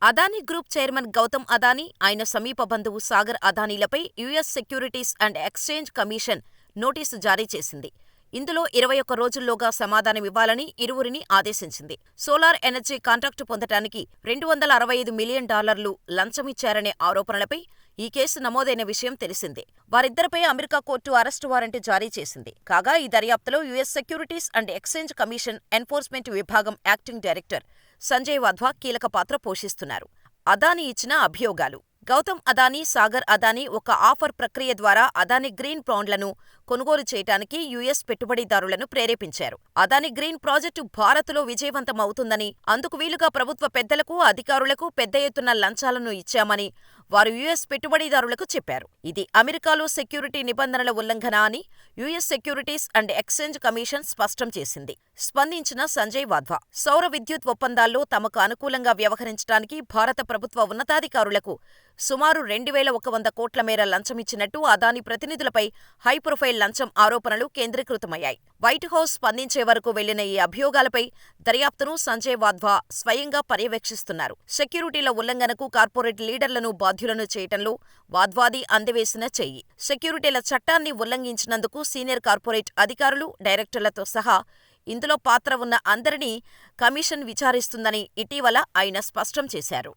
Adani group chairman Gautam Adani, ఆయన సమీప బంధువు సాగర్ అదానీలపై US securities and exchange commission notice జారీ చేసింది. ఇందులో 21 రోజుల్లోగా సమాధానమివ్వాలని ఇరువురిని ఆదేశించింది. సోలార్ ఎనర్జీ కాంట్రాక్టు పొందటానికి $265 మిలియన్ లంచమిచ్చారనే ఆరోపణలపై ఈ కేసు నమోదైన విషయం తెలిసిందే. వారిద్దరిపై అమెరికా కోర్టు అరెస్టు వారెంట్ జారీ చేసింది. కాగా ఈ దర్యాప్తులో US securities and exchange commission enforcement విభాగం యాక్టింగ్ డైరెక్టర్ సంజయ్ వాధ్వా కీలక పాత్ర పోషిస్తున్నారు. అదానీ ఇచ్చిన అభియోగాలు. గౌతమ్ అదానీ, సాగర్ అదానీ ఒక ఆఫర్ ప్రక్రియ ద్వారా అదానీ గ్రీన్ బాండ్లను కొనుగోలు చేయటానికి యుఎస్ పెట్టుబడిదారులను ప్రేరేపించారు. అదానీ గ్రీన్ ప్రాజెక్టు భారత్లో విజయవంతం అవుతుందని, అందుకు వీలుగా ప్రభుత్వ పెద్దలకు, అధికారులకు పెద్ద ఎత్తున లంచాలను ఇచ్చామని వారు యుఎస్ పెట్టుబడిదారులకు చెప్పారు. ఇది అమెరికాలో సెక్యూరిటీ నిబంధనల ఉల్లంఘన అని US securities and exchange commission స్పష్టం చేసింది. స్పందించిన సంజయ్ వాధ్వా, సౌర విద్యుత్ ఒప్పందాల్లో తమకు అనుకూలంగా వ్యవహరించడానికి భారత ప్రభుత్వ ఉన్నతాధికారులకు సుమారు 2,100 కోట్ల మేర లంచమిచ్చినట్టు అదానీ ప్రతినిధులపై హైప్రొఫైల్ లంచం ఆరోపణలు కేంద్రీకృతమయ్యాయి. వైట్ హౌస్ స్పందించే వరకు వెళ్లిన ఈ అభియోగాలపై దర్యాప్తును సంజయ్ వాధ్వా స్వయంగా పర్యవేక్షిస్తున్నారు. సెక్యూరిటీల ఉల్లంఘనకు కార్పొరేట్ లీడర్లను బాధ్యులను చేయటంలో వాధ్వాది అందవేసిన చెయ్యి. సెక్యూరిటీల చట్టాన్ని ఉల్లంఘించినందుకు సీనియర్ కార్పొరేట్ అధికారులు, డైరెక్టర్లతో సహా ఇందులో పాత్ర ఉన్న అందరినీ కమిషన్ విచారిస్తుందని ఇటీవల ఆయన స్పష్టం చేశారు.